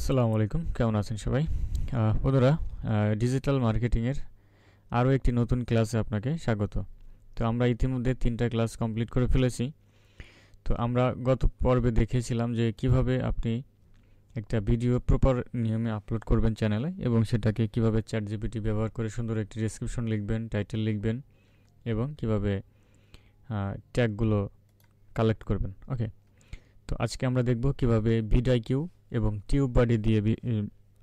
আসসালামু আলাইকুম, কেমন আছেন সবাই? বন্ধুরা, ডিজিটাল মার্কেটিংয়ের আরও একটি নতুন ক্লাসে আপনাকে স্বাগত। তো আমরা ইতিমধ্যে 3টা ক্লাস কমপ্লিট করে ফেলেছি। তো আমরা গত পর্বে দেখিয়েছিলাম যে কিভাবে আপনি একটা ভিডিও প্রপার নিয়মে আপলোড করবেন চ্যানেলে, এবং সেটাকে কিভাবে চ্যাটজিপিটি ব্যবহার করে সুন্দর একটি ডেসক্রিপশন লিখবেন, টাইটেল লিখবেন, এবং কিভাবে ট্যাগগুলো কালেক্ট করবেন। ওকে, তো আজকে আমরা দেখব কিভাবে ভিডিআইকিউ এবং টিউব বডি দিয়ে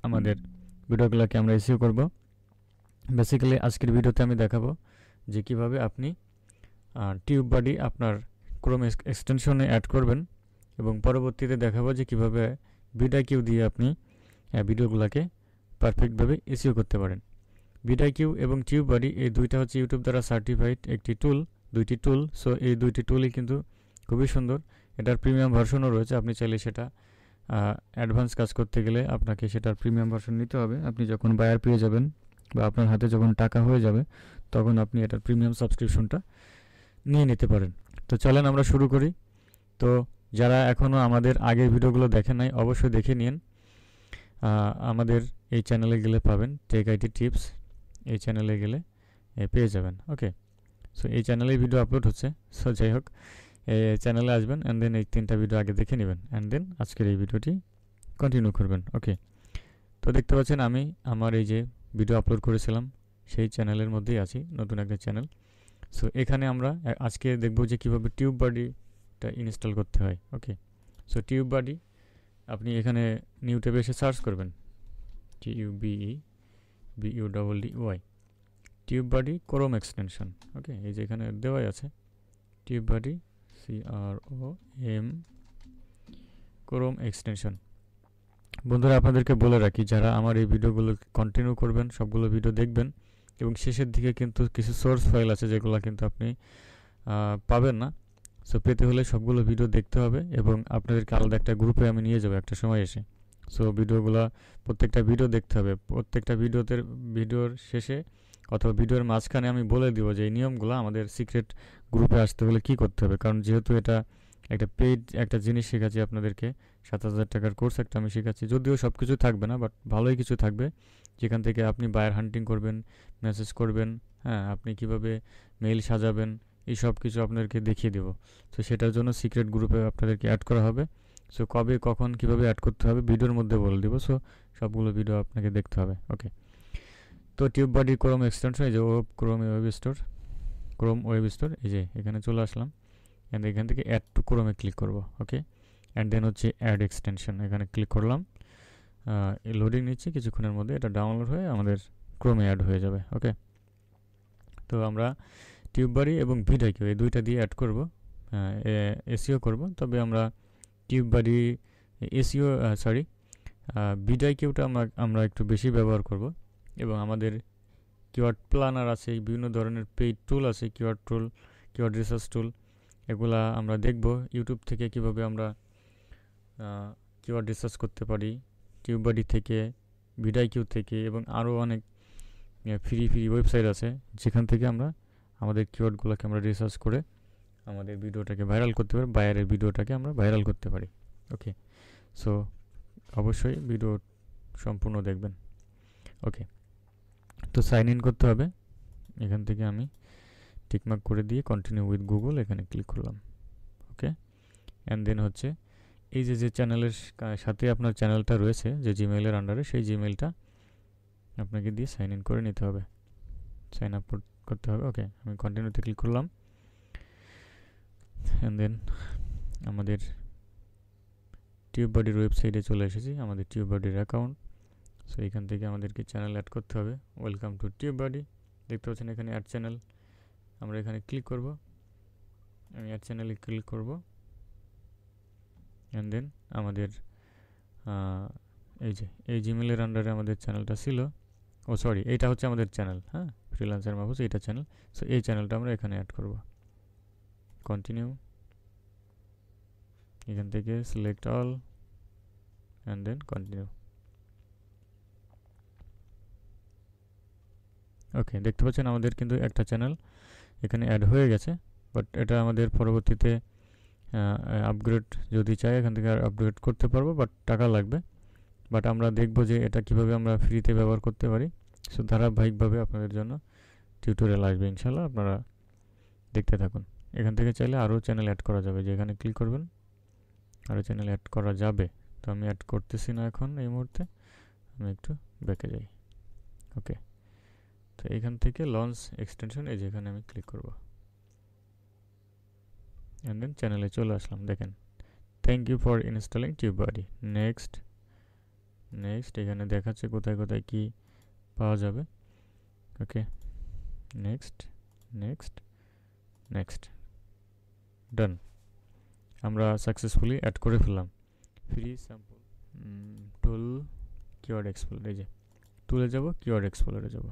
আমাদের ভিডিওগুলোকে আমরা এসইও করব। বেসিক্যালি আজকের ভিডিওতে আমি দেখাবো যে কিভাবে আপনি টিউব বডি আপনার ক্রোম এক্সটেনশনে অ্যাড করবেন, এবং পরবর্তীতে দেখাবো যে কিভাবে ভিডিআইকিউ দিয়ে আপনি ভিডিওগুলোকে পারফেক্টভাবে এসইও করতে পারেন। ভিডিআইকিউ এবং টিউব বডি এই দুইটা হচ্ছে ইউটিউব দ্বারা সার্টিফাইড একটি টুল, দুইটি টুল। সো এই দুইটি টুলই কিন্তু খুবই সুন্দর। এটার প্রিমিয়াম ভার্সনও রয়েছে, আপনি চাইলে সেটা অ্যাডভান্স কাজ করতে গেলে আপনাকে সেটার প্রিমিয়াম ভার্সন নিতে হবে। আপনি যখন বায়ার পেয়ে যাবেন বা আপনার হাতে যখন টাকা হয়ে যাবে, তখন আপনি এটার প্রিমিয়াম সাবস্ক্রিপশনটা নিয়ে নিতে পারেন। তো চলেন আমরা শুরু করি। তো যারা এখনও আমাদের আগের ভিডিওগুলো দেখেন নাই, অবশ্যই দেখে নিন। আমাদের এই চ্যানেলে গেলে পাবেন টেক আইটি টিপস, এই চ্যানেলে গেলে পেয়ে যাবেন। ওকে, সো এই চ্যানেলেই ভিডিও আপলোড হচ্ছে। সো যাই হোক, এই চ্যানেলে আসবেন, অ্যান্ড দেন এই 3টা ভিডিও আগে দেখে নেবেন, অ্যান্ড দেন আজকের এই ভিডিওটি কন্টিনিউ করবেন। ওকে, তো দেখতে পাচ্ছেন আমি আমার এই যে ভিডিও আপলোড করেছিলাম সেই চ্যানেলের মধ্যেই আছি, নতুন একটা চ্যানেল। সো এখানে আমরা আজকে দেখব যে কীভাবে টিউব বডিটা ইনস্টল করতে হয়। ওকে, সো টিউব বডি আপনি এখানে নিউ ট্যাবে এসে সার্চ করবেন, TUBEBUDDY, TubeBuddy Chrome extension. Okay, এই যে এখানে দেওয়াই আছে TubeBuddy CROM Chrome extension. বন্ধুরা, আপনাদেরকে বলে রাখি, যারা আমার এই ভিডিওগুলো কন্টিনিউ করবেন, সবগুলো ভিডিও দেখবেন, এবং শেষের দিকে কিন্তু কিছু সোর্স ফাইল আছে যেগুলো কিন্তু আপনি পাবেন না। সো পেতে হলে সবগুলো ভিডিও দেখতে হবে, এবং আপনাদেরকে আলাদা একটা গ্রুপে আমি নিয়ে যাবো একটা সময় এসে। সো ভিডিওগুলো প্রত্যেকটা ভিডিও দেখতে হবে। প্রত্যেকটা ভিডিওর শেষে অথবা ভিডিওর মাঝখানে আমি বলে দিব যে এই নিয়মগুলো আমাদের সিক্রেট গ্রুপে আসতে হলে কী করতে হবে। কারণ যেহেতু এটা একটা পেইড একটা জিনিস শেখাচ্ছি আপনাদেরকে, 7,000 টাকার কোর্স একটা আমি শেখাচ্ছি, যদিও সব কিছু থাকবে না, বাট ভালোই কিছু থাকবে, যেখান থেকে আপনি বায়ার হান্টিং করবেন, মেসেজ করবেন, হ্যাঁ, আপনি কিভাবে মেইল সাজাবেন, এই সব কিছু আপনাদেরকে দেখিয়ে দেবো। তো সেটার জন্য সিক্রেট গ্রুপে আপনাদেরকে অ্যাড করা হবে। সো কবে, কখন, কিভাবে অ্যাড করতে হবে ভিডিওর মধ্যে বলে দেবো। সো সবগুলো ভিডিও আপনাকে দেখতে হবে। ওকে, তো টিউব বডি ক্রোম এক্সটেনশন, এই যে ক্রোম ওয়েব স্টোর, এই যে এখানে চলে আসলাম, অ্যান্ড এখান থেকে অ্যাড টু ক্রোমে ক্লিক করব। ওকে, অ্যান্ড দেন হচ্ছে অ্যাড এক্সটেনশন, এখানে ক্লিক করলাম। লোডিং নিচ্ছে, কিছুক্ষণের মধ্যে এটা ডাউনলোড হয়ে আমাদের ক্রোমে অ্যাড হয়ে যাবে। ওকে, তো আমরা টিউব বডি এবং ভিডিআইকিউ এই দুইটা দিয়ে অ্যাড করব, এসইও করব। তবে আমরা টিউব বডি এসইও ভিডিআইকিউটা আমরা একটু বেশি ব্যবহার করব, এবং আমাদের কিওয়ার্ড প্ল্যানার আছে, বিভিন্ন ধরনের পেইড টুল আছে, কিওয়ার্ড রিসার্চ টুল, এগুলা আমরা দেখব ইউটিউব থেকে কিভাবে আমরা কিওয়ার্ড রিসার্চ করতে পারি, টিউব বডি থেকে, ভিডিআইকিউ থেকে, এবং আরও অনেক ফ্রি ওয়েবসাইট আছে যেখান থেকে আমরা আমাদের কিওয়ার্ডগুলোকে আমরা রিসার্চ করে আমাদের ভিডিওটাকে ভাইরাল করতে পারি, বাইরের ভিডিওটাকে আমরা ভাইরাল করতে পারি। ওকে, সো অবশ্যই ভিডিও সম্পূর্ণ দেখবেন। ওকে, তো সাইন ইন করতে হবে। এখান থেকে আমি টিকমার্ক করে দিয়ে কন্টিনিউ উইথ গুগল এখানে ক্লিক করলাম। ওকে, অ্যান্ড দেন হচ্ছে এই যে চ্যানেলের সাথে আপনার চ্যানেলটা রয়েছে, যে জিমেইলের আন্ডারে, সেই জিমেইলটা আপনাকে দিয়ে সাইন ইন করে নিতে হবে, সাইন আপ করতে হবে। ওকে, আমি কন্টিনিউতে ক্লিক করলাম, অ্যান্ড দেন আমাদের টিউব বডির ওয়েবসাইটে চলে এসেছি, আমাদের টিউব বডির অ্যাকাউন্ট। সো এখান থেকে আমাদেরকে চ্যানেল অ্যাড করতে হবে। ওয়েলকাম টু টিউব বডি, দেখতে পাচ্ছেন এখানে অ্যাড চ্যানেল, আমরা এখানে ক্লিক করব, আমি অ্যাড চ্যানেলে ক্লিক করব, অ্যান্ড দেন আমাদের এই জিমেলের আন্ডারে আমাদের চ্যানেলটা ছিল, এইটা হচ্ছে আমাদের চ্যানেল, হ্যাঁ, ফ্রিল্যান্সার মাহফুজ, এইটা চ্যানেল। সো এই চ্যানেলটা আমরা এখানে অ্যাড করব। কন্টিনিউ, এখান থেকে select all, and then continue. Okay, দেখতে পাচ্ছেন আমাদের কিন্তু একটা চ্যানেল এখানে অ্যাড হয়ে গেছে, বাট এটা আমাদের পরবর্তীতে আপগ্রেড যদি চাই এখান থেকে আর আপগ্রেড করতে পারবো, বাট টাকা লাগবে। বাট আমরা দেখব যে এটা কিভাবে আমরা ফ্রিতে ব্যবহার করতে পারি। সো ধারাবাহিকভাবে আপনাদের জন্য টিউটোরিয়াল আসবে ইনশাল্লাহ, আপনারা দেখতে থাকুন। এখান থেকে চাইলে আরও চ্যানেল অ্যাড করা যাবে, যেখানে ক্লিক করবেন আরও চ্যানেল অ্যাড করা যাবে। তো আমি অ্যাড করতেছি না এখন এই মুহূর্তে, আমি একটু ব্যাকে যাই। ওকে, তো এখান থেকে লঞ্চ এক্সটেনশন, এই যেখানে আমি ক্লিক করব, অ্যান্ড দেন চ্যানেলে চলে আসলাম। দেখেন, thank you for installing TubeBuddy, next next, এখানে দেখাচ্ছে কোথায় কোথায় কি পাওয়া যাবে। Okay, next next next, done. আমরা সাকসেসফুলি অ্যাড করে ফেললাম। Free sample tool keyword explore, এই যে টুলে যাব, কিওয়ার্ড এক্সপ্লোরে যাব,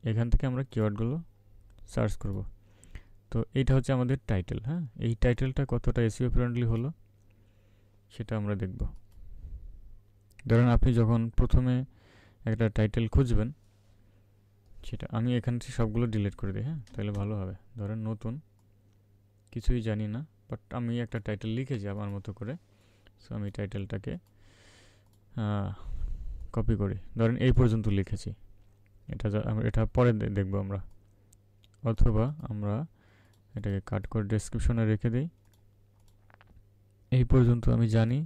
এখান থেকে আমরা কিওয়ার্ডগুলো সার্চ করব। তো এইটা হচ্ছে আমাদের টাইটেল। হ্যাঁ, এই টাইটেলটা কতটা এসইও ফ্রেন্ডলি হলো সেটা আমরা দেখব। ধরেন আপনি যখন প্রথমে একটা টাইটেল খুঁজবেন, সেটা আমি এখান থেকে সবগুলো ডিলিট করে দিই। হ্যাঁ, তাহলে ভালো হবে। ধরেন নতুন, কিছুই জানি না, বাট আমি একটা টাইটেল লিখেছি আমার মতো করে। সো আমি টাইটেলটাকে কপি করি, ধরেন এই পর্যন্ত লিখেছি। এটা পরে দেখব আমরা, অথবা আমরা এটাকে কাট করে ডেসক্রিপশনে রেখে দিই। এই পর্যন্ত আমি জানি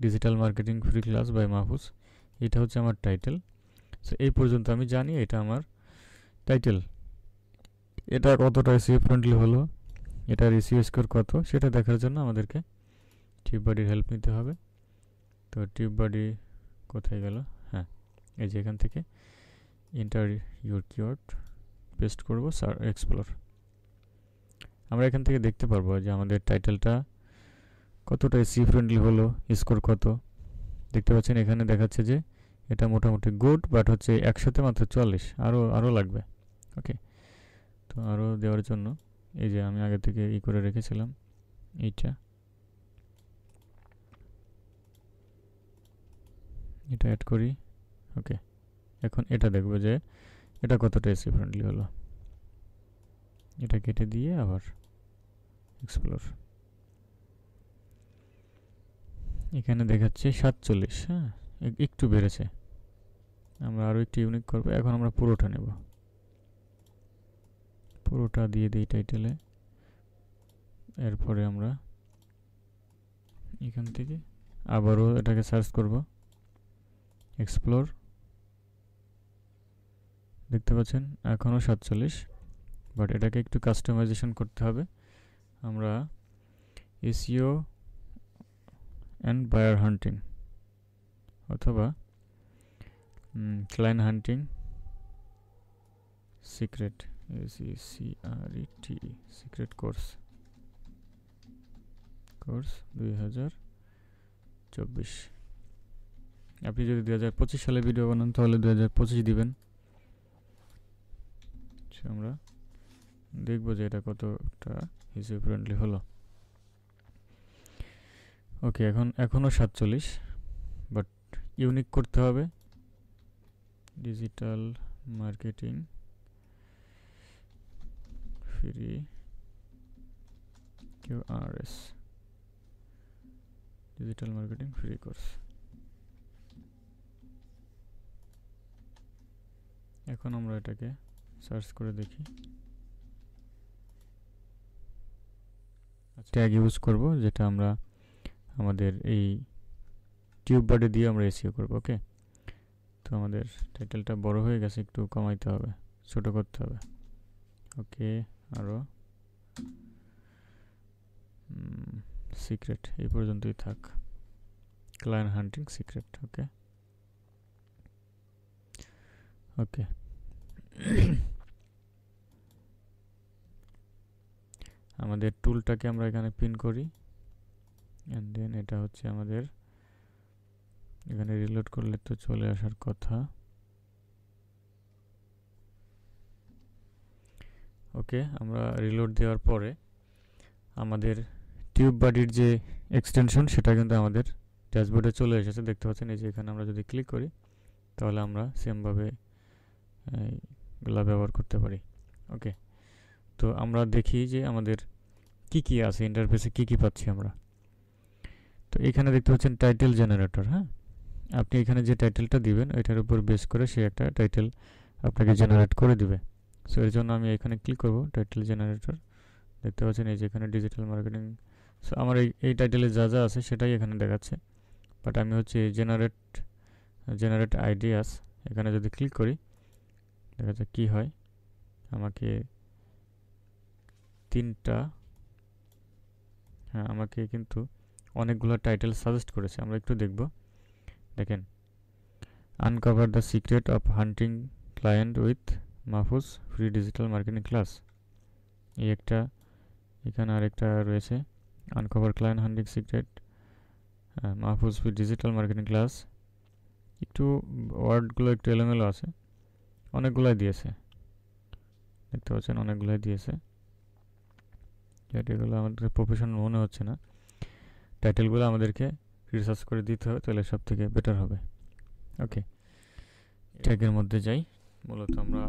digital marketing free class by Mahfuz, এটা হচ্ছে আমার টাইটেল। সো এই পর্যন্ত আমি জানি এটা আমার টাইটেল। এটা কতটা এসইও ফ্রেন্ডলি হলো, এটার এসইও স্কোর কত, সেটা দেখার জন্য আমাদেরকে টিউববাডির হেল্প নিতে হবে। তো টিউববাডি কোথায় গেল? হ্যাঁ, এই যে এখান থেকে এন্টার ইউর কিওয়ার্ড পেস্ট করব, সার এক্সপ্লোর। আমরা এখান থেকে দেখতে পারবো যে আমাদের টাইটেলটা কতটা এসইও ফ্রেন্ডলি হলো, স্কোর কত। দেখতে পাচ্ছেন এখানে দেখাচ্ছে যে এটা মোটামুটি গুড, বাট হচ্ছে একসাথে মাত্র 44, আরও লাগবে। ওকে, তো আরও দেওয়ার জন্য এই যে আমি আগে থেকে করে রেখেছিলাম এটা অ্যাড করি। ওকে, এখন এটা দেখবো যে এটা কতটা এসইও ফ্রেন্ডলি হলো। এটা কেটে দিয়ে আবার এক্সপ্লোর, এখানে দেখাচ্ছে 47। হ্যাঁ, একটু বেড়েছে। আমরা আরও একটু ইউনিক করবো। এখন আমরা পুরোটা নেব, পুরোটা দিয়ে দিই টাইটেলে। এরপরে আমরা এখান থেকে আবারও এটাকে সার্চ করব, এক্সপ্লোর। দেখতে পাচ্ছেন এখনও 47, বাট এটাকে একটু কাস্টমাইজেশন করতে হবে। আমরা এসইও অ্যান্ড বায়ার হান্টিং অথবা ক্লায়েন্ট হান্টিং সিক্রেট, SECRET সিক্রেট কোর্স 2024। আপনি যদি 2025 সালে ভিডিও বানান তাহলে 2025 দিবেন। আমরা দেখব যে এটা কতটা ইউজার ফ্রেন্ডলি হলো। ওকে, এখনও 47, বাট ইউনিক করতে হবে। Digital marketing free QRS, digital marketing free course. এখন আমরা এটাকে সার্চ করে দেখি। ট্যাগ ইউজ করব, যেটা আমরা আমাদের এই টিউববাডি দিয়ে আমরা এসইও করব। ওকে, তো আমাদের টাইটেলটা বড় হয়ে গেছে, একটু কমাইতে হবে, ছোট করতে হবে। ওকে, আরও সিক্রেট এই পর্যন্তই থাক, ক্লায়েন্ট হান্টিং সিক্রেট। ওকে ওকে আমাদের টুলটাকে আমরা এখানে পিন করি, এন্ড দেন এটা হচ্ছে আমাদের এখানে রিলোড করলে তো চলে আসার কথা। ওকে, আমরা রিলোড দেওয়ার পরে আমাদের টিউববাডির যে এক্সটেনশন সেটা কিন্তু আমাদের ড্যাশবোর্ডে চলে এসেছে। দেখতে পাচ্ছেন এই যে এখানে আমরা যদি ক্লিক করি তাহলে আমরা সেমভাবে এগুলা ব্যবহার করতে পারি। ওকে, তো আমরা দেখি যে আমাদের কি কি আছে ইন্টারফেসে, কি কি পাচ্ছি আমরা। তো তো এখানে দেখতে পাচ্ছেন টাইটেল জেনারেটর। হ্যাঁ, আপনি এখানে যে টাইটেলটা দিবেন ওইটার উপর বেস করে সে একটা টাইটেল আপনাকে জেনারেট করে দিবে। সো এর জন্য আমি এখানে ক্লিক করব টাইটেল জেনারেটর। দেখতে পাচ্ছেন এই যে এখানে ডিজিটাল মার্কেটিং। সো আমার এই টাইটেলে যা যা আছে সেটাই এখানে দেখাচ্ছে, বাট আমি হচ্ছে জেনারেট আইডিয়াস এখানে যদি ক্লিক করি দেখা যাক কী হয়। আমাকে আমাকে কিন্তু অনেকগুলো টাইটেল সাজেস্ট করেছে, আমরা একটু দেখব। দেখেন, uncover the secret of hunting client with Mahfuz free digital marketing class, এই একটা। এখানে আরেকটা রয়েছে, আনকভার ক্লায়েন্ট হান্টিং secret Mahfuz free digital marketing class. একটু ওয়ার্ডগুলো একটু এলোমেলো আছে, অনেকগুলাই দিয়েছে, দেখতে পাচ্ছেন অনেকগুলাই দিয়েছে। এগুলো আমাদের প্রফেশনাল মনে হচ্ছে না। টাইটেলগুলো আমাদেরকে রিসার্চ করে দিতে হবে, তাহলে সব থেকে বেটার হবে। ওকে, ট্যাগের মধ্যে যাই। মূলত আমরা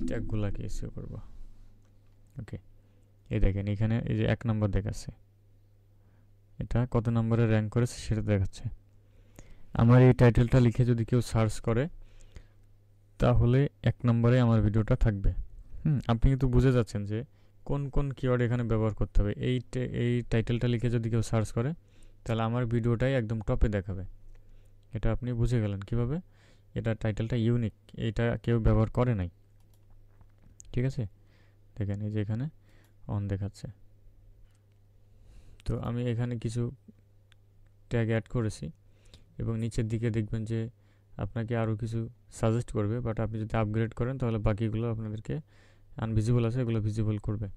ট্যাগগুলোকে এসইও করব। ওকে, এই দেখেন এখানে এই যে 1 নম্বর দেখাচ্ছে, এটা কত নম্বরে র্যাঙ্ক করেছে সেটা দেখাচ্ছে। আমার এই টাইটেলটা লিখে যদি কেউ সার্চ করে তাহলে 1 নম্বরে আমার ভিডিওটা থাকবে। আপনি কিন্তু বুঝে যাচ্ছেন যে কোন কোন কিওয়ার্ড এখানে ব্যবহার করতে হবে। এই টাইটেলটা লিখে যদি কেউ সার্চ করে তাহলে আমার ভিডিওটাই একদম টপে দেখাবে। এটা আপনি বুঝে গেলেন কিভাবে। এটা টাইটেলটা ইউনিক, এটা কেউ ব্যবহার করে নাই। ঠিক আছে, দেখেন এই যে এখানে অন দেখাচ্ছে। তো আমি এখানে কিছু ট্যাগ অ্যাড করেছি এবং নিচের দিকে দেখবেন যে আপনাকে আরও কিছু সাজেস্ট করবে, বাট আপনি যদি আপগ্রেড করেন তাহলে বাকিগুলো আপনাদেরকে আনভিজিবল আছে এগুলো ভিজিবল করবে।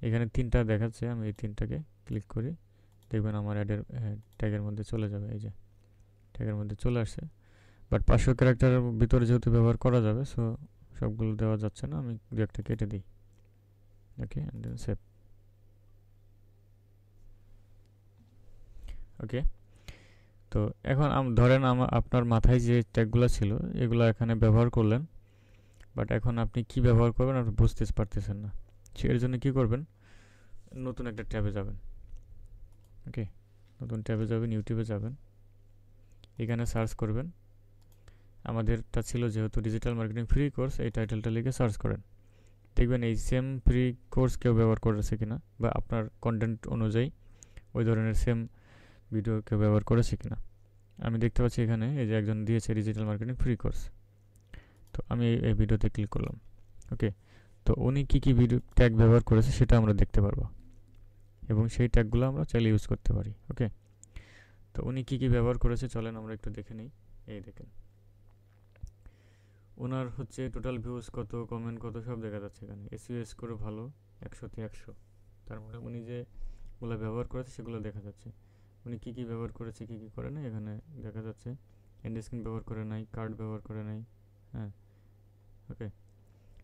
এখানে 3টা দেখাচ্ছে, আমি এই 3টাকে ক্লিক করি, দেখবেন আমার অ্যাডের ট্যাগের মধ্যে চলে যাবে। এই যে ট্যাগের মধ্যে চলে আসছে, বাট 500 ক্যারেক্টারের ভিতরে যেহেতু ব্যবহার করা যাবে, সো সবগুলো দেওয়া যাচ্ছে না, আমি দু একটা কেটে দিই। ওকে, অ্যান্ড দেন সেভ। ওকে, তো এখন ধরেন আপনার মাথায় যে ট্যাগগুলো ছিল এগুলো এখানে ব্যবহার করলেন, বাট এখন আপনি কি ব্যবহার করবেন আপনি বুঝতে পারতেছেন না। এর জন্য কী করবেন, নতুন একটা ট্যাবে যাবেন। ওকে, নতুন ট্যাবে যাবেন, ইউটিউবে যাবেন, এখানে সার্চ করবেন। আমাদেরটা ছিল যেহেতু ডিজিটাল মার্কেটিং ফ্রি কোর্স, এই টাইটেলটা লিখে সার্চ করেন, দেখবেন এই সেম ফ্রি কোর্স কেউ ব্যবহার করেছে কিনা, বা আপনার কন্টেন্ট অনুযায়ী ওই ধরনের সেম ভিডিও কেউ ব্যবহার করেছে কিনা। আমি দেখতে পাচ্ছি এখানে এই যে একজন দিয়েছে ডিজিটাল মার্কেটিং ফ্রি কোর্স, তো আমি এই ভিডিওতে ক্লিক করলাম। ওকে, তো উনি কী কী ভিডিও ট্যাগ ব্যবহার করেছে সেটা আমরা দেখতে পারবো এবং সেই ট্যাগগুলো আমরা চাইলে ইউজ করতে পারি। ওকে, তো উনি কী কী ব্যবহার করেছে চলেন আমরা একটু দেখে নিই। এই দেখেন ওনার হচ্ছে টোটাল ভিউজ কত, কমেন্ট কত, সব দেখা যাচ্ছে এখানে। এসইও স্কোর ভালো, 100তে 100। তার মানে উনি যেগুলো ব্যবহার করেছে সেগুলো দেখা যাচ্ছে। উনি কী কী ব্যবহার করেছে, কী কী করে নাই এখানে দেখা যাচ্ছে। এন্ড স্ক্রিন ব্যবহার করে নাই, কার্ড ব্যবহার করে নাই। হ্যাঁ, ওকে।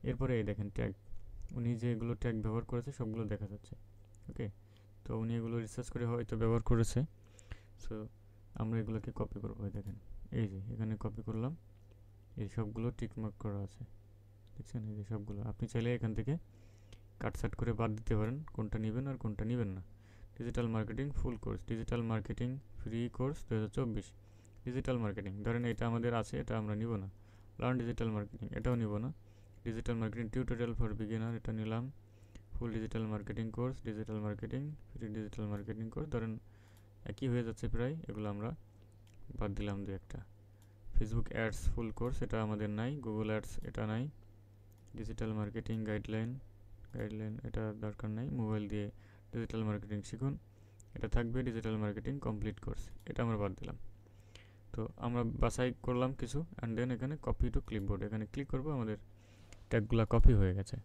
এরপরে এই দেখেন ট্যাগ, উনি যেগুলো ট্যাগ ব্যবহার করেছে সবগুলো দেখা যাচ্ছে। ওকে, তো উনি এগুলো রিসার্চ করে হয়তো ব্যবহার করেছে। সো আমরা এগুলোকে কপি করবো। দেখেন এই যে এখানে কপি করলাম, এই সবগুলো টিকমার্ক করা আছে, দেখছেন এই যে সবগুলো। আপনি চাইলে এখান থেকে কাটসাট করে বাদ দিতে পারেন কোনটা নেবেন আর কোনটা নেবেন না। Digital marketing full course, digital marketing free course 2024, digital marketing ধরেন এটা আমাদের আছে, এটা আমরা নিব না। লার্ন ডিজিটাল মার্কেটিং এটাও নিব না। Digital marketing tutorial for beginner এটা নিলাম। Full digital marketing course, digital marketing free digital marketing course, ধরেন একই হয়ে যাচ্ছে প্রায়, এগুলো আমরা বাদ দিলাম দু একটা। ফেসবুক অ্যাডস ফুল কোর্স এটা আমাদের নাই। গুগল অ্যাডস এটা নাই। ডিজিটাল মার্কেটিং গাইডলাইন এটা দরকার নাই। মোবাইল দিয়ে ডিজিটাল মার্কেটিং শিখুন এটা থাকবে। ডিজিটাল মার্কেটিং কমপ্লিট কোর্স এটা আমরা বাদ দিলাম। তো আমরা বাছাই করলাম কিছু, অ্যান্ড দেন এখানে কপি টু ক্লিপবোর্ড এখানে ক্লিক করব, আমাদের ট্যাগগুলো কপি হয়ে গেছে।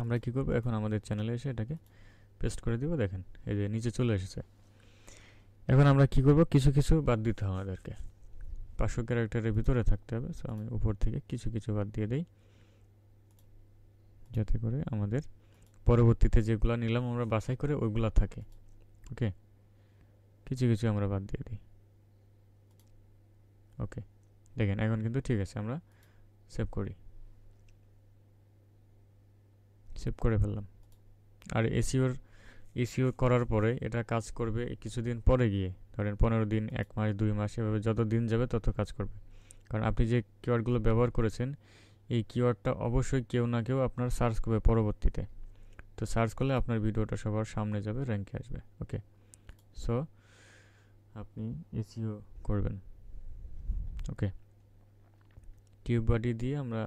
আমরা কি করব, এখন আমাদের চ্যানেলে এসে এটাকে পেস্ট করে দিব। দেখেন এই যে নিচে চলে এসেছে। এখন আমরা কি করব, কিছু কিছু বাদ দিতে হবে আমাদেরকে, 500 ক্যারেক্টারের ভিতরে থাকতে হবে। সো আমি উপর থেকে কিছু কিছু বাদ দিয়ে দিই, যাতে করে আমাদের পরবর্তীতে যেগুলো নিলাম আমরা বাছাই করে ওইগুলো থাকে। ওকে, কিছু কিছু আমরা বাদ দিয়ে দিই। ওকে, দেখেন এখন কিন্তু ঠিক আছে। আমরা সেভ করি, সেভ করে ফেললাম। আর এসইওর এসইও করার পরে এটা কাজ করবে কিছুদিন পরে গিয়ে, ধরেন 15 দিন, 1 মাস, 2 মাস, এভাবে যত দিন যাবে তত কাজ করবে। কারণ আপনি যে কিওয়ার্ডগুলো ব্যবহার করেছেন, এই কিওয়ার্ডটা অবশ্যই কেউ না কেউ আপনার সার্চ করবে পরবর্তীতে। তো সার্চ করলে আপনার ভিডিওটা সবার সামনে যাবে, র্যাঙ্কে আসবে। ওকে, সো আপনি এসইও করবেন। ওকে, টিউব বডি দিয়ে আমরা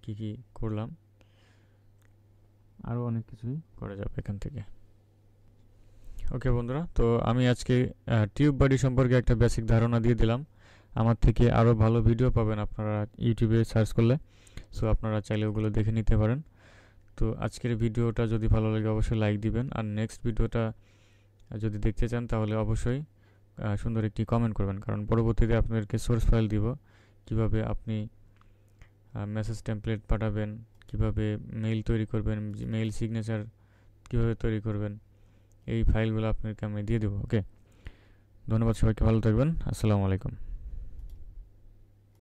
কি কি করলাম, আরও অনেক কিছুই করা যাবে এখান থেকে। ওকে বন্ধুরা, তো আমি আজকে টিউব বডি সম্পর্কে একটা বেসিক ধারণা দিয়ে দিলাম। আমার থেকে আরও ভালো ভিডিও পাবেন আপনারা ইউটিউবে সার্চ করলে, সো আপনারা চাইলে ওগুলো দেখে নিতে পারেন। তো আজকের ভিডিওটা যদি ভালো লাগে অবশ্যই লাইক দিবেন, আর নেক্সট ভিডিওটা যদি দেখতে চান তাহলে অবশ্যই সুন্দর একটি কমেন্ট করবেন, কারণ পরবর্তীতে আপনাদেরকে সোর্স ফাইল দিব, কিভাবে আপনি মেসেজ টেমপ্লেট পাঠাবেন, কিভাবে মেইল তৈরি করবেন, মেইল সিগনেচার কীভাবে তৈরি করবেন, এই ফাইলগুলো আপনাদেরকে আমি দিয়ে দেবো। ওকে, ধন্যবাদ সবাইকে, ভালো থাকবেন, আসসালামু আলাইকুম।